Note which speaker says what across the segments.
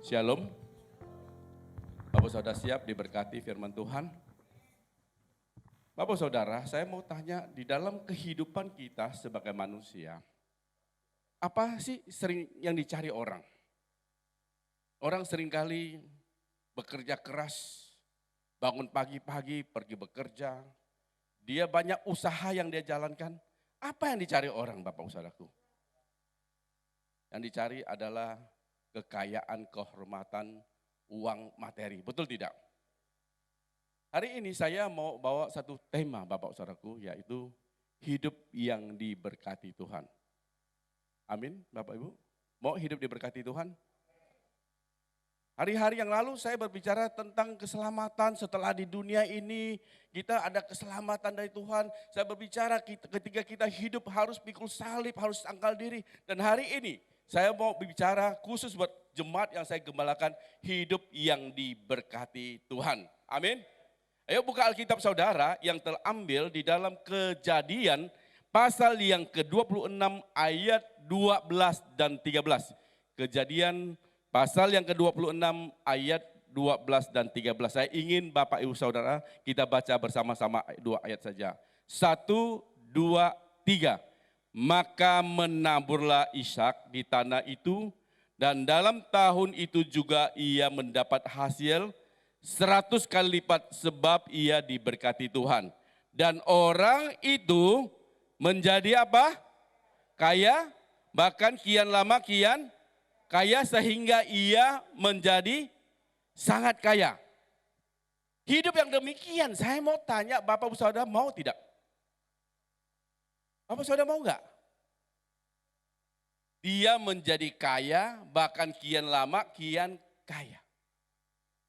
Speaker 1: Shalom, Bapak Saudara siap diberkati firman Tuhan? Bapak Saudara, saya mau tanya di dalam kehidupan kita sebagai manusia, apa sih sering yang dicari orang? Orang seringkali bekerja keras, bangun pagi-pagi pergi bekerja, dia banyak usaha yang dia jalankan. Apa yang dicari orang Bapak Saudaraku? Yang dicari adalah kekayaan, kehormatan, uang, materi. Betul tidak? Hari ini saya mau bawa satu tema Bapak Saudaraku, yaitu hidup yang diberkati Tuhan. Amin Bapak Ibu. Mau hidup diberkati Tuhan? Hari-hari yang lalu saya berbicara tentang keselamatan setelah di dunia ini kita ada keselamatan dari Tuhan. Saya berbicara ketika kita hidup harus pikul salib, harus tangkal diri. Dan hari ini saya mau berbicara khusus buat jemaat yang saya gembalakan, hidup yang diberkati Tuhan. Amin. Ayo buka Alkitab saudara yang terambil di dalam Kejadian pasal yang ke-26 ayat 12 dan 13. Kejadian pasal yang ke-26 ayat 12 dan 13. Saya ingin Bapak Ibu Saudara kita baca bersama-sama dua ayat saja. 1, 2, 3. Maka menaburlah Ishak di tanah itu, dan dalam tahun itu juga ia mendapat hasil 100 kali lipat sebab ia diberkati Tuhan. Dan orang itu menjadi apa? Kaya, bahkan kian lama kian kaya sehingga ia menjadi sangat kaya. Hidup yang demikian, saya mau tanya Bapak Ibu Saudara mau tidak? Bapak Saudara mau enggak? Dia menjadi kaya, bahkan kian lama kian kaya.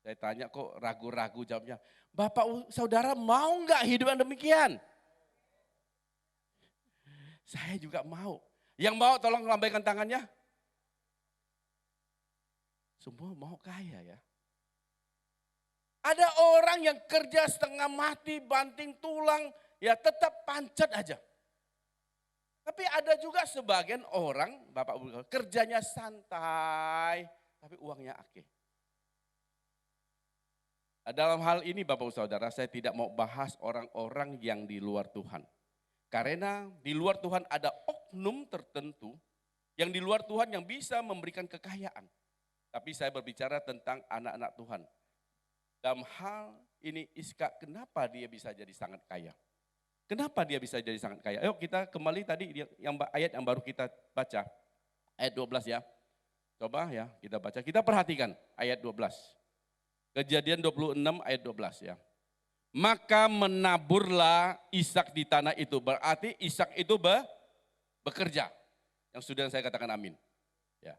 Speaker 1: Saya tanya kok ragu-ragu jawabnya. Bapak Saudara mau enggak hidup yang demikian? Saya juga mau. Yang mau tolong lambaikan tangannya. Semua mau kaya ya. Ada orang yang kerja setengah mati, banting tulang, ya tetap pancet aja. Tapi ada juga sebagian orang, Bapak Ibu, kerjanya santai, tapi uangnya akeh. Dalam hal ini Bapak Ibu Saudara, saya tidak mau bahas orang-orang yang di luar Tuhan. Karena di luar Tuhan ada oknum tertentu, yang di luar Tuhan yang bisa memberikan kekayaan. Tapi saya berbicara tentang anak-anak Tuhan. Dalam hal ini Ishak, kenapa dia bisa jadi sangat kaya? Kenapa dia bisa jadi sangat kaya? Ayo kita kembali tadi yang ayat yang baru kita baca. Ayat 12 ya. Coba ya kita baca. Kita perhatikan ayat 12. Kejadian 26 ayat 12 ya. Maka menaburlah Ishak di tanah itu. Berarti Ishak itu bekerja. Yang sudah saya katakan amin. Ya.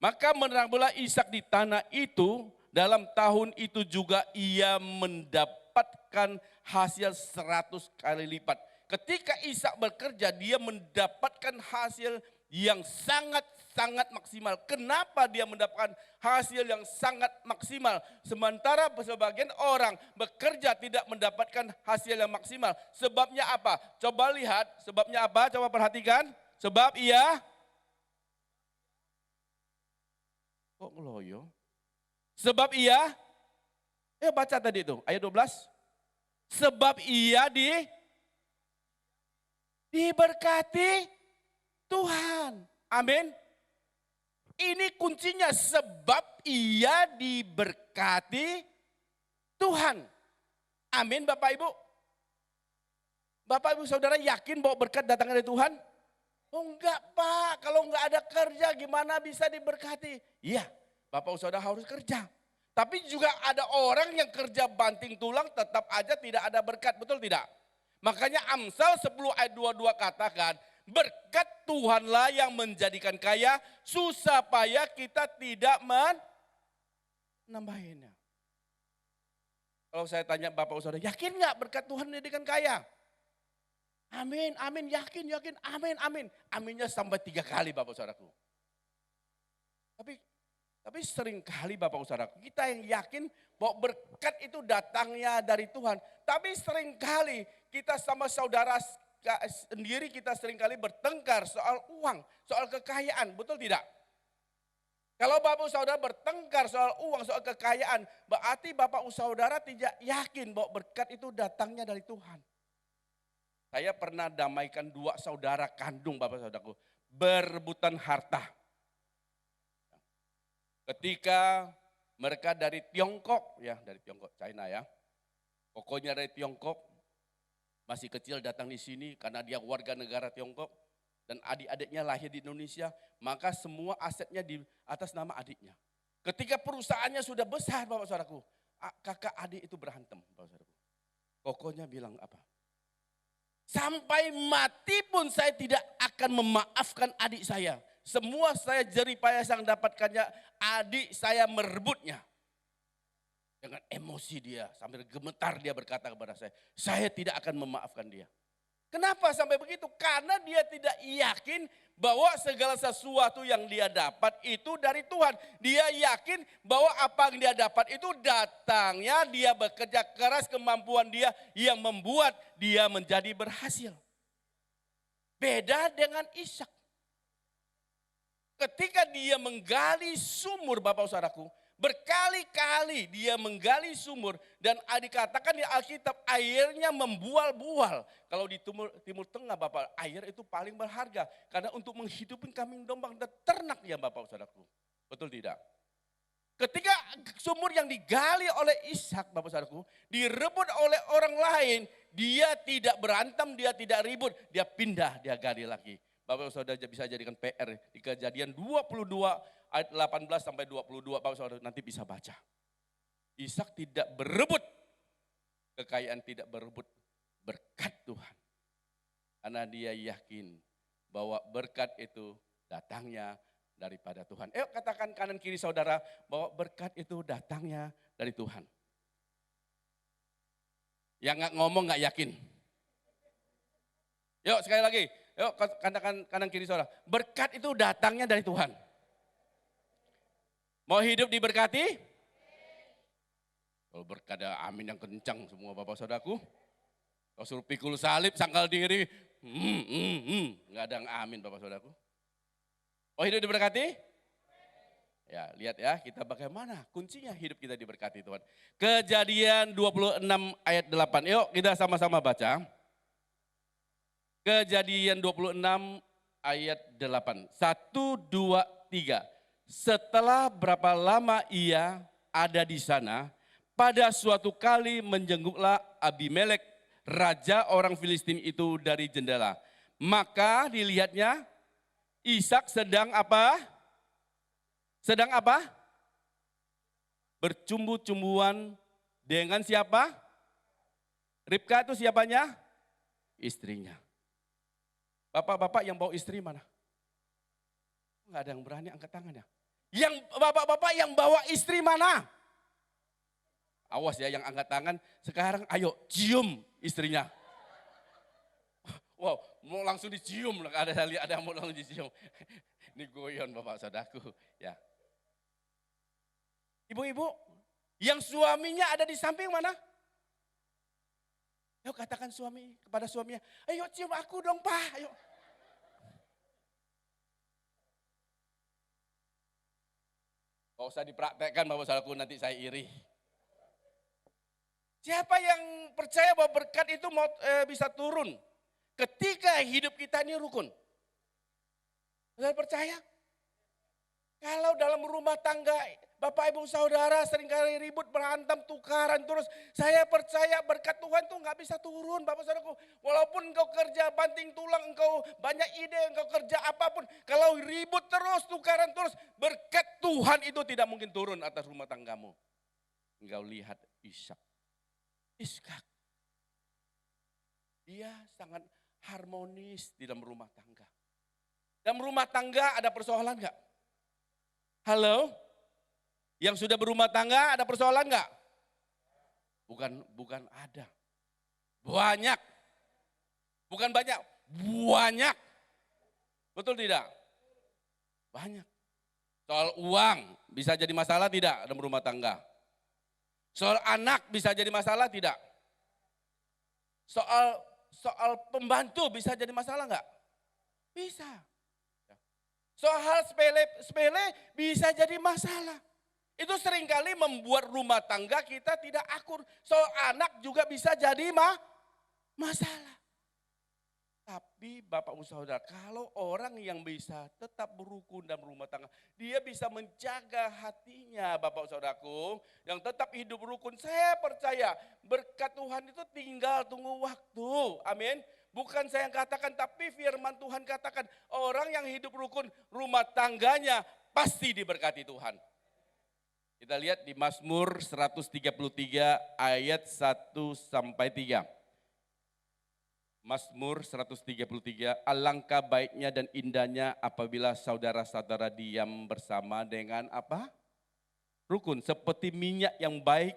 Speaker 1: Maka menaburlah Ishak di tanah itu. Dalam tahun itu juga ia mendapatkan hasil 100 kali lipat. Ketika Ishak bekerja, dia mendapatkan hasil yang sangat-sangat maksimal. Kenapa dia mendapatkan hasil yang sangat maksimal? Sementara sebagian orang bekerja tidak mendapatkan hasil yang maksimal. Sebabnya apa? Coba lihat, sebabnya apa? Coba perhatikan. Sebab ia, kok ngeloyo? Sebab ia, baca tadi itu, ayat 12. Sebab ia diberkati Tuhan. Amin. Ini kuncinya, sebab ia diberkati Tuhan. Amin Bapak Ibu. Bapak Ibu Saudara yakin bahwa berkat datang dari Tuhan? Oh enggak Pak, kalau enggak ada kerja gimana bisa diberkati? Iya. Bapak Saudara harus kerja. Tapi juga ada orang yang kerja banting tulang tetap aja tidak ada berkat. Betul tidak? Makanya Amsal 10 ayat 22 katakan, berkat Tuhanlah yang menjadikan kaya, susah payah kita tidak menambahinnya. Kalau saya tanya Bapak Saudara, yakin nggak berkat Tuhan menjadikan kaya? Amin, amin, yakin, amin, amin. Aminnya sampai 3 kali Bapak Saudaraku. Tapi seringkali Bapak Saudara, kita yang yakin bahwa berkat itu datangnya dari Tuhan. Tapi seringkali kita sama saudara sendiri kita seringkali bertengkar soal uang, soal kekayaan, betul tidak? Kalau bapak saudara bertengkar soal uang, soal kekayaan, berarti bapak saudara tidak yakin bahwa berkat itu datangnya dari Tuhan. Saya pernah damaikan 2 saudara kandung bapak saudaraku, berebutan harta. Ketika mereka dari Tiongkok, ya dari Tiongkok, China ya. Pokoknya dari Tiongkok, masih kecil datang di sini karena dia warga negara Tiongkok. Dan adik-adiknya lahir di Indonesia, maka semua asetnya di atas nama adiknya. Ketika perusahaannya sudah besar bapak saudaraku, kakak adik itu berantem bapak saudaraku. Kokonya bilang apa? Sampai mati pun saya tidak akan memaafkan adik saya. Semua saya jeripaya yang dapatkannya, adik saya merebutnya. Dengan emosi dia, sambil gemetar dia berkata kepada saya tidak akan memaafkan dia. Kenapa sampai begitu? Karena dia tidak yakin bahwa segala sesuatu yang dia dapat itu dari Tuhan. Dia yakin bahwa apa yang dia dapat itu datangnya, dia bekerja keras, kemampuan dia yang membuat dia menjadi berhasil. Beda dengan Ishak. Ketika dia menggali sumur bapak saudaraku, berkali-kali dia menggali sumur dan dikatakan di Alkitab airnya membual-bual. Kalau di timur tengah bapak, air itu paling berharga. Karena untuk menghidupkan kambing domba dan ternak ya bapak saudaraku. Betul tidak? Ketika sumur yang digali oleh Ishak bapak saudaraku, direbut oleh orang lain, dia tidak berantem, dia tidak ribut, dia pindah, dia gali lagi. Bapak saudara bisa jadikan PR di Kejadian 22 ayat 18 sampai 22, Bapak saudara nanti bisa baca. Ishak tidak berebut kekayaan, tidak berebut berkat Tuhan. Karena dia yakin bahwa berkat itu datangnya daripada Tuhan. Katakan kanan kiri saudara bahwa berkat itu datangnya dari Tuhan. Yang nggak ngomong nggak yakin. Yuk sekali lagi. Yuk katakan kanan kiri saudara. Berkat itu datangnya dari Tuhan. Mau hidup diberkati? Kalau berkat ada amin yang kencang semua bapak saudaraku. Kalau suruh pikul salib, sangkal diri. Nggak ada yang amin bapak saudaraku. Mau hidup diberkati? Ya lihat ya kita bagaimana kuncinya hidup kita diberkati Tuhan. Kejadian 26 ayat 8. Yuk kita sama-sama baca. Kejadian 26 ayat 8. 1, 2, 3. Setelah berapa lama ia ada di sana, pada suatu kali menjenguklah Abimelek, raja orang Filistin itu dari jendela. Maka dilihatnya Ishak sedang apa? Sedang apa? Bercumbu-cumbuan dengan siapa? Ribka itu siapanya? Istrinya. Bapak-bapak yang bawa istri mana? Enggak ada yang berani angkat tangannya. Yang bapak-bapak yang bawa istri mana? Awas ya yang angkat tangan, sekarang ayo cium istrinya. Wow, mau langsung dicium, ada yang mau langsung dicium. Ini goyon bapak saudaraku ya. Ibu-ibu, yang suaminya ada di samping mana? Ayo katakan suami kepada suaminya, ayo cium aku dong Pak, ayo. Gak usah dipraktekkan bapak saudaraku, nanti saya iri. Siapa yang percaya bahwa berkat itu bisa turun ketika hidup kita ini rukun? Saudara percaya? Kalau dalam rumah tangga Bapak Ibu Saudara seringkali ribut, berantem, tukaran terus. Saya percaya berkat Tuhan tuh gak bisa turun Bapak Saudaraku. Walaupun engkau kerja banting tulang, engkau banyak ide, engkau kerja apapun. Kalau ribut terus, tukaran terus, berkat Tuhan itu tidak mungkin turun atas rumah tanggamu. Engkau lihat Ishak. Dia sangat harmonis di dalam rumah tangga. Dalam rumah tangga ada persoalan gak? Halo? Yang sudah berumah tangga ada persoalan gak? Bukan ada. Banyak. Bukan banyak, banyak. Betul tidak? Banyak. Soal uang bisa jadi masalah tidak dalam rumah tangga? Soal anak bisa jadi masalah tidak? Soal pembantu bisa jadi masalah enggak? Bisa. Soal sepele bisa jadi masalah. Itu seringkali membuat rumah tangga kita tidak akur. Soal anak juga bisa jadi masalah. Tapi Bapak Ibu Saudara, kalau orang yang bisa tetap berukun dalam rumah tangga, dia bisa menjaga hatinya Bapak Ibu Saudaraku, yang tetap hidup rukun. Saya percaya berkat Tuhan itu tinggal tunggu waktu. Amin. Bukan saya yang katakan, tapi firman Tuhan katakan, orang yang hidup rukun, rumah tangganya pasti diberkati Tuhan. Kita lihat di Mazmur 133 ayat 1 sampai 3. Mazmur 133, alangkah baiknya dan indahnya apabila saudara-saudara diam bersama dengan apa? Rukun, seperti minyak yang baik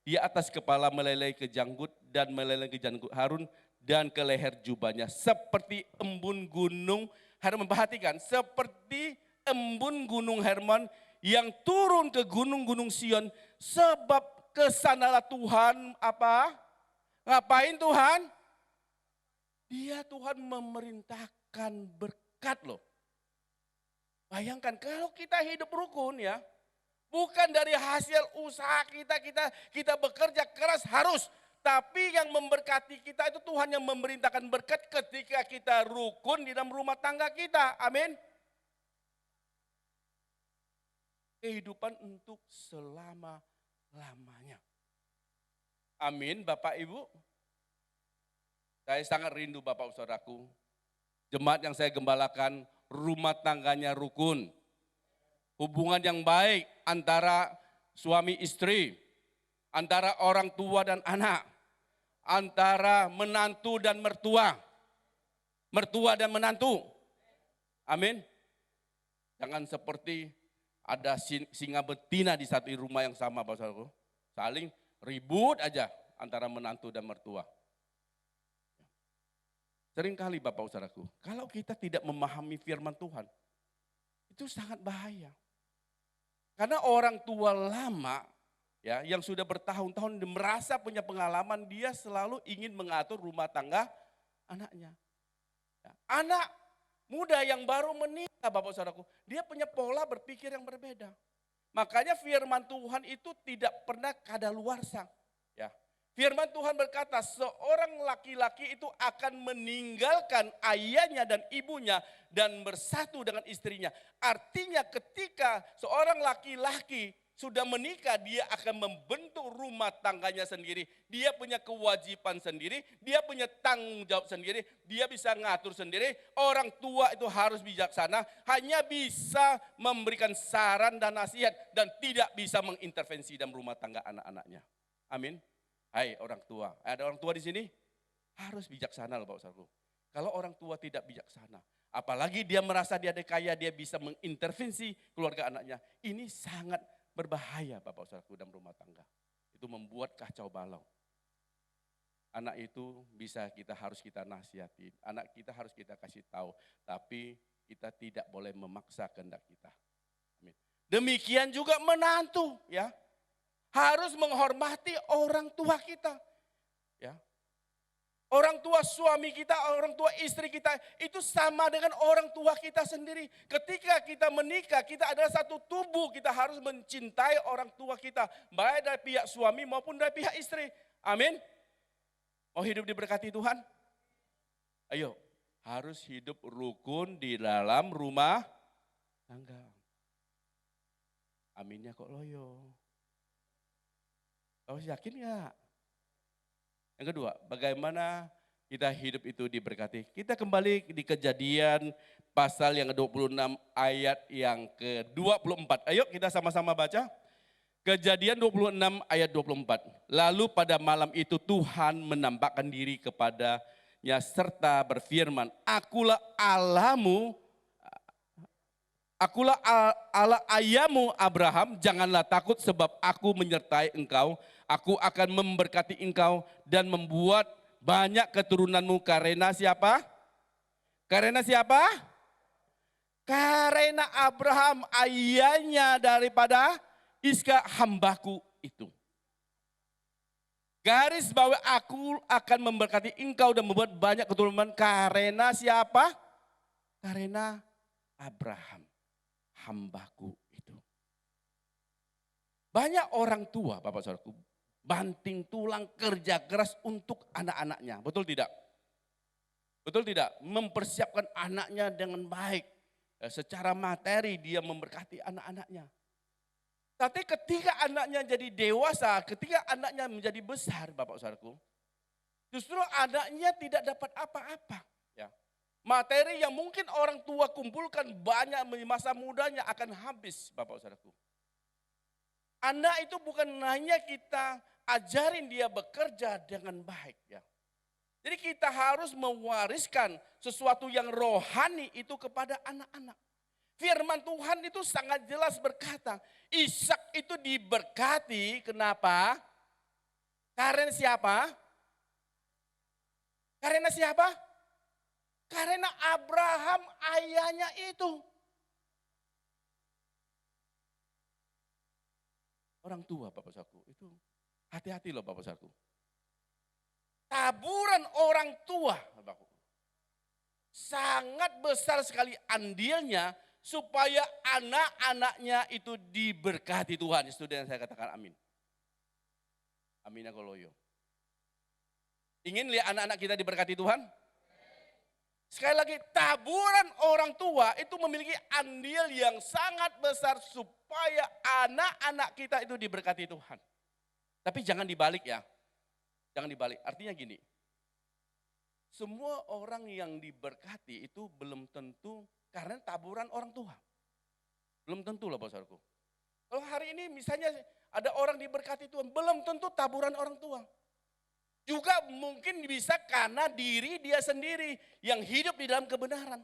Speaker 1: di atas kepala meleleh ke janggut dan meleleh ke janggut Harun dan ke leher jubahnya. Seperti embun gunung, Hermon perhatikan, seperti embun gunung Hermon yang turun ke gunung-gunung Sion, sebab kesanalah Tuhan apa? Ngapain Tuhan? Dia Tuhan memerintahkan berkat loh. Bayangkan kalau kita hidup rukun ya, bukan dari hasil usaha kita bekerja keras harus. Tapi yang memberkati kita itu Tuhan yang memerintahkan berkat ketika kita rukun di dalam rumah tangga kita. Amin. Kehidupan untuk selama-lamanya. Amin Bapak Ibu. Saya sangat rindu Bapak Saudaraku, jemaat yang saya gembalakan rumah tangganya rukun. Hubungan yang baik antara suami istri, antara orang tua dan anak, antara menantu dan mertua, mertua dan menantu. Amin. Jangan seperti ada singa betina di satu rumah yang sama Bapak Saudaraku. Saling ribut aja antara menantu dan mertua. Seringkali Bapak Saudaraku, kalau kita tidak memahami firman Tuhan, itu sangat bahaya. Karena orang tua lama ya yang sudah bertahun-tahun merasa punya pengalaman, dia selalu ingin mengatur rumah tangga anaknya. Ya, anak muda yang baru menikah Bapak Saudaraku, dia punya pola berpikir yang berbeda. Makanya firman Tuhan itu tidak pernah kadaluarsa. Ya. Firman Tuhan berkata, seorang laki-laki itu akan meninggalkan ayahnya dan ibunya dan bersatu dengan istrinya. Artinya ketika seorang laki-laki sudah menikah, dia akan membentuk rumah tangganya sendiri. Dia punya kewajiban sendiri, dia punya tanggung jawab sendiri, dia bisa ngatur sendiri. Orang tua itu harus bijaksana, hanya bisa memberikan saran dan nasihat dan tidak bisa mengintervensi dalam rumah tangga anak-anaknya. Amin. Hai orang tua, ada orang tua di sini? Harus bijaksana loh Bapak Saudaraku. Kalau orang tua tidak bijaksana, apalagi dia merasa dia kaya, dia bisa mengintervensi keluarga anaknya. Ini sangat berbahaya Bapak Saudaraku dalam rumah tangga. Itu membuat kacau balau. Anak itu harus kita nasihatin, anak kita harus kita kasih tahu. Tapi kita tidak boleh memaksa kehendak kita. Amin. Demikian juga menantu ya. Harus menghormati orang tua kita. Ya. Orang tua suami kita, orang tua istri kita itu sama dengan orang tua kita sendiri. Ketika kita menikah, kita adalah satu tubuh, kita harus mencintai orang tua kita. Baik dari pihak suami maupun dari pihak istri. Amin. Mau hidup diberkati Tuhan? Ayo, harus hidup rukun di dalam rumah tangga. Aminnya kok loyo. Kau yakin gak? Yang kedua, bagaimana kita hidup itu diberkati? Kita kembali di Kejadian pasal yang ke-26 ayat yang ke-24. Ayo kita sama-sama baca. Kejadian 26 ayat 24. Lalu pada malam itu Tuhan menampakkan diri kepadanya serta berfirman, Akulah Allahmu, Akulah Allah ayahmu Abraham, janganlah takut sebab aku menyertai engkau. Aku akan memberkati engkau dan membuat banyak keturunanmu karena siapa? Karena siapa? Karena Abraham ayahnya daripada Iska hambaku itu. Garis bawah aku akan memberkati engkau dan membuat banyak keturunan karena siapa? Karena Abraham, hambaku itu. Banyak orang tua, Bapak Saudaraku, banting tulang kerja keras untuk anak-anaknya. Betul tidak? Betul tidak? Mempersiapkan anaknya dengan baik. Secara materi dia memberkati anak-anaknya. Tapi ketika anaknya jadi dewasa, ketika anaknya menjadi besar, Bapak Saudaraku, justru anaknya tidak dapat apa-apa. Ya. Materi yang mungkin orang tua kumpulkan banyak di masa mudanya akan habis, Bapak Saudaraku. Anak itu bukan hanya kita ajarin dia bekerja dengan baik. Ya. Jadi kita harus mewariskan sesuatu yang rohani itu kepada anak-anak. Firman Tuhan itu sangat jelas berkata, Ishak itu diberkati, kenapa? Karena siapa? Karena siapa? Karena Abraham ayahnya itu. Orang tua Bapak Saudaraku, itu hati-hati loh Bapak Saudaraku. Taburan orang tua, Bapak, sangat besar sekali andilnya supaya anak-anaknya itu diberkati Tuhan. Itu yang saya katakan amin. Amin ya koloyo. Ingin lihat anak-anak kita diberkati Tuhan? Sekali lagi, taburan orang tua itu memiliki andil yang sangat besar supaya anak-anak kita itu diberkati Tuhan. Tapi jangan dibalik ya. Jangan dibalik. Artinya gini, semua orang yang diberkati itu belum tentu karena taburan orang tua. Belum tentu loh Bapak Saudaraku. Kalau hari ini misalnya ada orang diberkati Tuhan, belum tentu taburan orang tua. Juga mungkin bisa karena diri dia sendiri yang hidup di dalam kebenaran.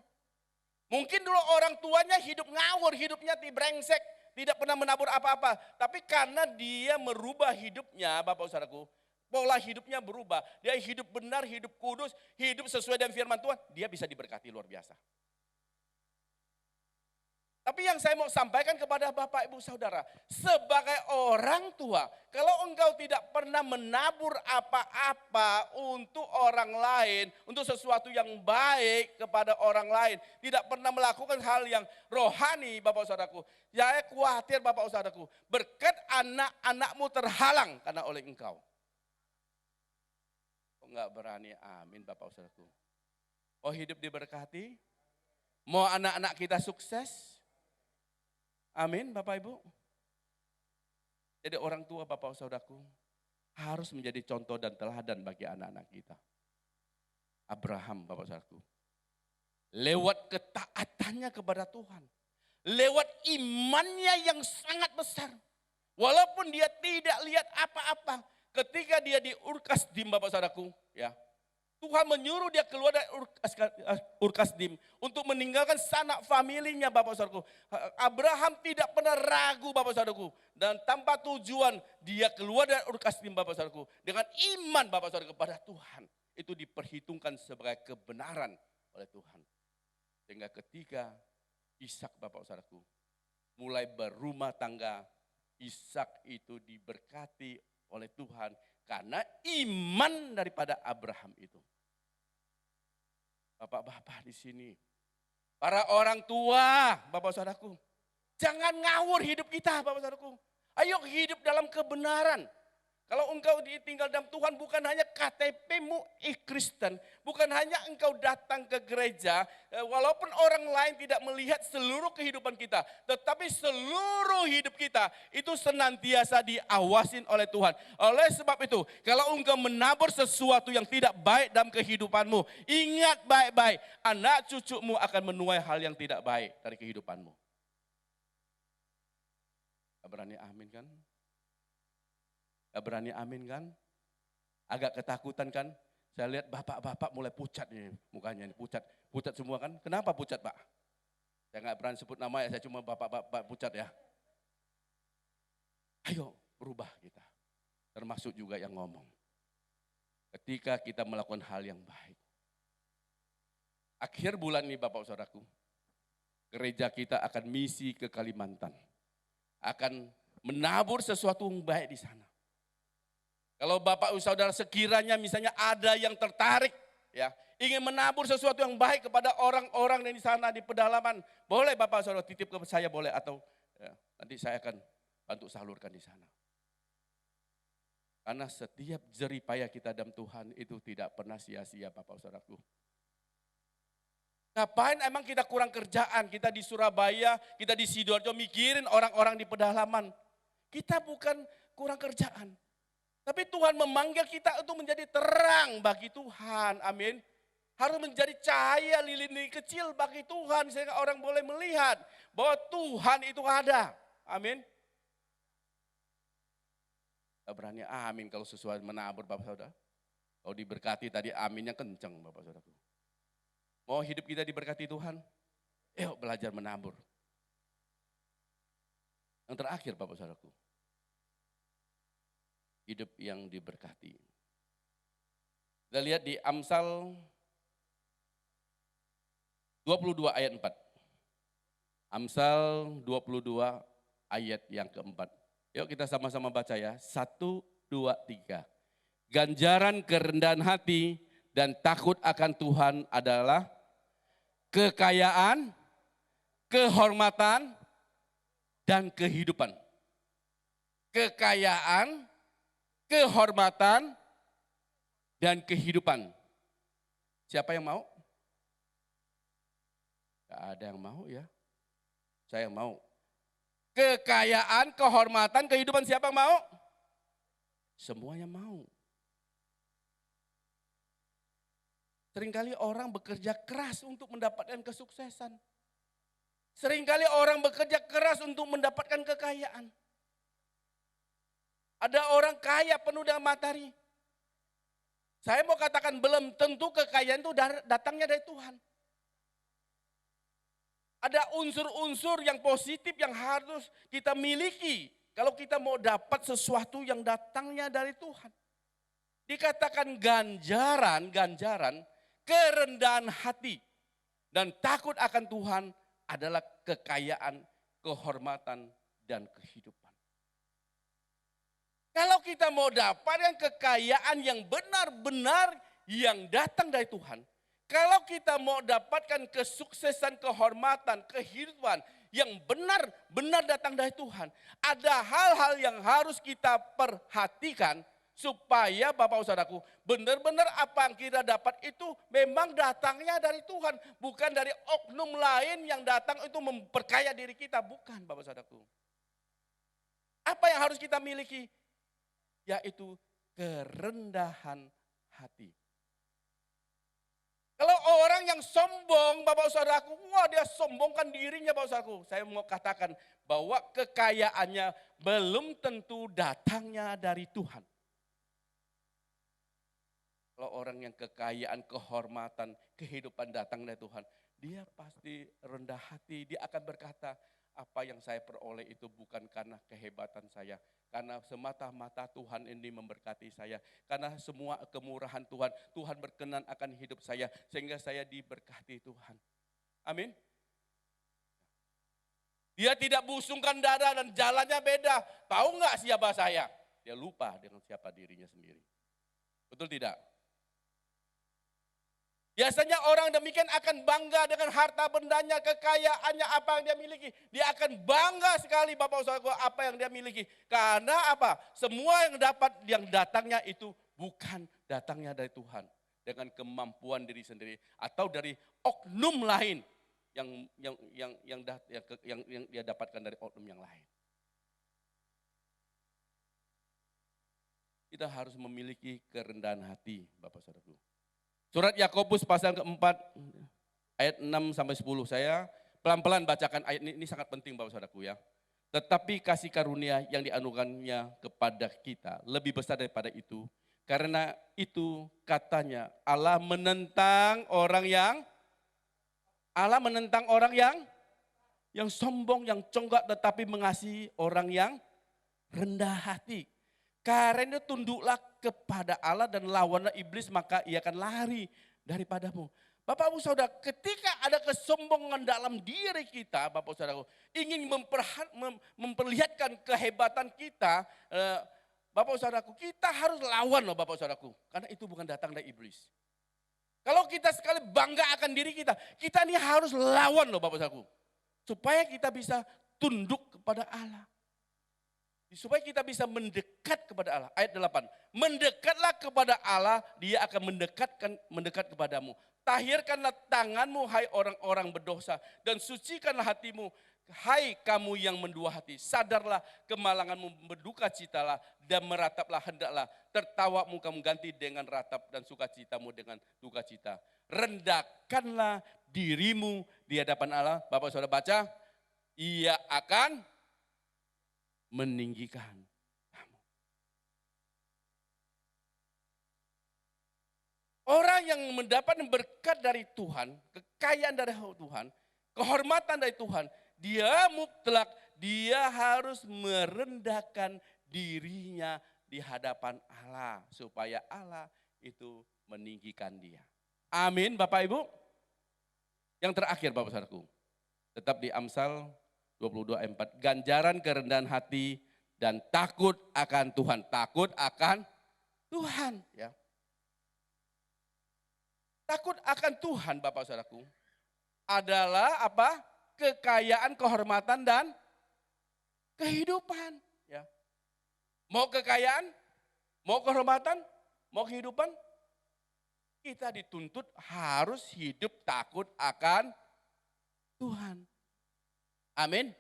Speaker 1: Mungkin dulu orang tuanya hidup ngawur, hidupnya brengsek, tidak pernah menabur apa-apa. Tapi karena dia merubah hidupnya, Bapak Saudaraku, pola hidupnya berubah. Dia hidup benar, hidup kudus, hidup sesuai dengan firman Tuhan, dia bisa diberkati luar biasa. Tapi yang saya mau sampaikan kepada Bapak Ibu Saudara, sebagai orang tua, kalau engkau tidak pernah menabur apa-apa untuk orang lain, untuk sesuatu yang baik kepada orang lain, tidak pernah melakukan hal yang rohani Bapak Saudaraku, saya khawatir Bapak Saudaraku, berkat anak-anakmu terhalang karena oleh engkau. Kok enggak berani amin Bapak Saudaraku? Mau hidup diberkati? Mau anak-anak kita sukses? Amin Bapak Ibu. Jadi orang tua Bapak Saudaraku harus menjadi contoh dan teladan bagi anak-anak kita. Abraham Bapak Saudaraku. Lewat ketaatannya kepada Tuhan. Lewat imannya yang sangat besar. Walaupun dia tidak lihat apa-apa. Ketika dia di Ur-Kasdim Bapak Saudaraku. Ya, Tuhan menyuruh dia keluar dari Ur-Kasdim untuk meninggalkan sanak familinya Bapak Saudaraku. Abraham tidak pernah ragu Bapak Saudaraku. Dan tanpa tujuan dia keluar dari Ur-Kasdim Bapak Saudaraku. Dengan iman Bapak Saudaraku kepada Tuhan. Itu diperhitungkan sebagai kebenaran oleh Tuhan. Sehingga ketika Ishak Bapak Saudaraku mulai berumah tangga. Ishak itu diberkati oleh Tuhan. Karena iman daripada Abraham itu. Bapak-bapak di sini, para orang tua, Bapak Saudaraku, jangan ngawur hidup kita, Bapak Saudaraku. Ayo hidup dalam kebenaran. Kalau engkau ditinggal dalam Tuhan, bukan hanya KTP-mu Kristen, bukan hanya engkau datang ke gereja, walaupun orang lain tidak melihat seluruh kehidupan kita, tetapi seluruh hidup kita itu senantiasa diawasin oleh Tuhan. Oleh sebab itu, kalau engkau menabur sesuatu yang tidak baik dalam kehidupanmu, ingat baik-baik, anak cucumu akan menuai hal yang tidak baik dari kehidupanmu. Berani amin kan? Gak berani amin kan? Agak ketakutan kan? Saya lihat bapak-bapak mulai pucat nih mukanya, pucat semua kan? Kenapa pucat Pak? Saya gak berani sebut nama ya, saya cuma bapak-bapak pucat ya. Ayo berubah kita, termasuk juga yang ngomong. Ketika kita melakukan hal yang baik. Akhir bulan ini Bapak Saudaraku, gereja kita akan misi ke Kalimantan. Akan menabur sesuatu yang baik di sana. Kalau Bapak Saudara sekiranya misalnya ada yang tertarik ya, ingin menabur sesuatu yang baik kepada orang-orang yang di sana di pedalaman, boleh Bapak Saudara titip ke saya boleh, atau ya, nanti saya akan bantu salurkan di sana. Karena setiap jerih payah kita dalam Tuhan itu tidak pernah sia-sia Bapak Saudaraku. Ngapain emang kita kurang kerjaan, kita di Surabaya, kita di Sidoarjo mikirin orang-orang di pedalaman. Kita bukan kurang kerjaan. Tapi Tuhan memanggil kita untuk menjadi terang bagi Tuhan, amin. Harus menjadi cahaya lilin kecil bagi Tuhan sehingga orang boleh melihat bahwa Tuhan itu ada, amin. Kita berani amin kalau sesuai menabur Bapak Saudara. Kalau diberkati tadi aminnya kencang Bapak Saudara. Mau hidup kita diberkati Tuhan? Yuk belajar menabur. Yang terakhir Bapak Saudaraku. Hidup yang diberkati. Kita lihat di Amsal 22 ayat 4. Amsal 22 ayat yang keempat. Yuk kita sama-sama baca ya. 1, 2, 3. Ganjaran kerendahan hati dan takut akan Tuhan adalah kekayaan, kehormatan, dan kehidupan. Kekayaan, kehormatan, dan kehidupan. Siapa yang mau? Gak ada yang mau ya. Saya mau. Kekayaan, kehormatan, kehidupan, siapa yang mau? Semuanya mau. Seringkali orang bekerja keras untuk mendapatkan kesuksesan. Seringkali orang bekerja keras untuk mendapatkan kekayaan. Ada orang kaya penuh dengan materi. Saya mau katakan belum tentu kekayaan itu datangnya dari Tuhan. Ada unsur-unsur yang positif yang harus kita miliki. Kalau kita mau dapat sesuatu yang datangnya dari Tuhan. Dikatakan ganjaran, kerendahan hati dan takut akan Tuhan adalah kekayaan, kehormatan, dan kehidupan. Kalau kita mau dapatkan kekayaan yang benar-benar yang datang dari Tuhan, kalau kita mau dapatkan kesuksesan, kehormatan, kehidupan yang benar-benar datang dari Tuhan, ada hal-hal yang harus kita perhatikan supaya Bapak Saudaraku benar-benar apa yang kita dapat itu memang datangnya dari Tuhan. Bukan dari oknum lain yang datang itu memperkaya diri kita. Bukan Bapak Saudaraku. Apa yang harus kita miliki? Yaitu kerendahan hati. Kalau orang yang sombong Bapak Saudaraku, wah dia sombongkan dirinya Bapak Saudaraku. Saya mau katakan bahwa kekayaannya belum tentu datangnya dari Tuhan. Kalau orang yang kekayaan, kehormatan, kehidupan datang dari Tuhan, dia pasti rendah hati, dia akan berkata, apa yang saya peroleh itu bukan karena kehebatan saya, karena semata-mata Tuhan ini memberkati saya, karena semua kemurahan Tuhan, Tuhan berkenan akan hidup saya, sehingga saya diberkati Tuhan. Amin. Dia tidak busungkan dada dan jalannya beda, tahu nggak siapa saya? Dia lupa dengan siapa dirinya sendiri. Betul tidak? Biasanya orang demikian akan bangga dengan harta bendanya, kekayaannya, apa yang dia miliki. Dia akan bangga sekali Bapak Saudaraku apa yang dia miliki. Karena apa? Semua yang dapat, yang datangnya itu bukan datangnya dari Tuhan. Dengan kemampuan diri sendiri atau dari oknum lain yang dia dapatkan dari oknum yang lain. Kita harus memiliki kerendahan hati Bapak Saudaraku. Surat Yakobus pasal keempat ayat 6 sampai 10. Saya pelan-pelan bacakan ayat ini sangat penting Bapak Saudaraku ya. Tetapi kasih karunia yang dianugerahkannya kepada kita lebih besar daripada itu. Karena itu katanya Allah menentang orang yang sombong, yang congkak tetapi mengasihi orang yang rendah hati. Karena tunduklah kepada Allah dan lawanlah iblis maka ia akan lari daripadamu. Bapak Ibu Saudara, ketika ada kesombongan dalam diri kita, Bapak Saudara, ingin memperlihatkan kehebatan kita, Bapak Saudaraku, kita harus lawan loh Bapak Saudaraku. Karena itu bukan datang dari iblis. Kalau kita sekali bangga akan diri kita, kita ini harus lawan loh Bapak Saudaraku. Supaya kita bisa tunduk kepada Allah. Supaya kita bisa mendekat kepada Allah. Ayat 8. Mendekatlah kepada Allah, dia akan mendekat kepadamu. Tahirkanlah tanganmu hai orang-orang berdosa dan sucikanlah hatimu. Hai kamu yang mendua hati, sadarlah kemalanganmu, berduka citalah dan merataplah, hendaklah tertawamu kamu ganti dengan ratap dan sukacitamu dengan duka cita. Rendahkanlah dirimu di hadapan Allah. Bapak Saudara baca, ia akan meninggikan kamu. Orang yang mendapat berkat dari Tuhan, kekayaan dari Tuhan, kehormatan dari Tuhan, dia mutlak, dia harus merendahkan dirinya di hadapan Allah. Supaya Allah itu meninggikan dia. Amin Bapak Ibu. Yang terakhir Bapak Saudaraku, tetap di Amsal 22 ayat 4. Ganjaran kerendahan hati dan takut akan Tuhan. Takut akan Tuhan. Ya. Takut akan Tuhan Bapak Saudaraku adalah apa? Kekayaan, kehormatan dan kehidupan. Ya. Mau kekayaan, mau kehormatan, mau kehidupan, kita dituntut harus hidup takut akan Tuhan. Amin.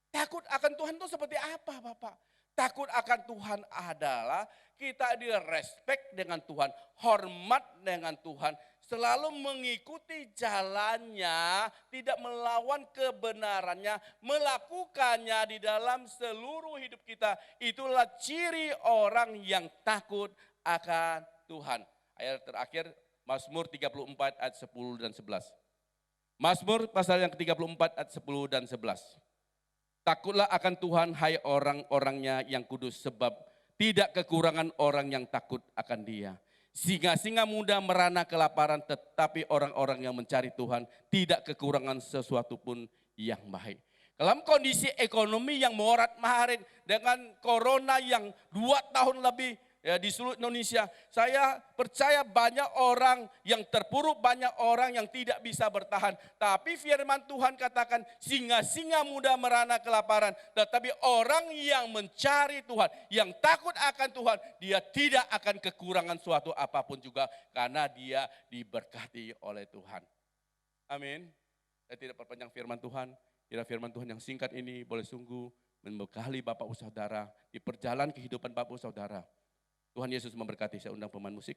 Speaker 1: Takut akan Tuhan itu seperti apa Bapak? Takut akan Tuhan adalah kita direspek dengan Tuhan, hormat dengan Tuhan, selalu mengikuti jalannya, tidak melawan kebenarannya, melakukannya di dalam seluruh hidup kita. Itulah ciri orang yang takut akan Tuhan. Ayat terakhir Mazmur 34 ayat 10 dan 11. Mazmur pasal yang ke-34 ayat 10 dan 11. Takutlah akan Tuhan hai orang-orangnya yang kudus, sebab tidak kekurangan orang yang takut akan Dia. Singa-singa muda merana kelaparan, tetapi orang-orang yang mencari Tuhan tidak kekurangan sesuatu pun yang baik. Dalam kondisi ekonomi yang morat-marit dengan corona yang 2 tahun lebih ya, di seluruh Indonesia, saya percaya banyak orang yang terpuruk, banyak orang yang tidak bisa bertahan. Tapi firman Tuhan katakan singa-singa muda merana kelaparan, tetapi orang yang mencari Tuhan, yang takut akan Tuhan, dia tidak akan kekurangan suatu apapun juga karena dia diberkati oleh Tuhan. Amin. Saya tidak perpanjang firman Tuhan. Kira firman Tuhan yang singkat ini boleh sungguh membekali Bapak Saudara di perjalanan kehidupan Bapak Saudara. Tuhan Yesus memberkati. Saya undang pemain musik.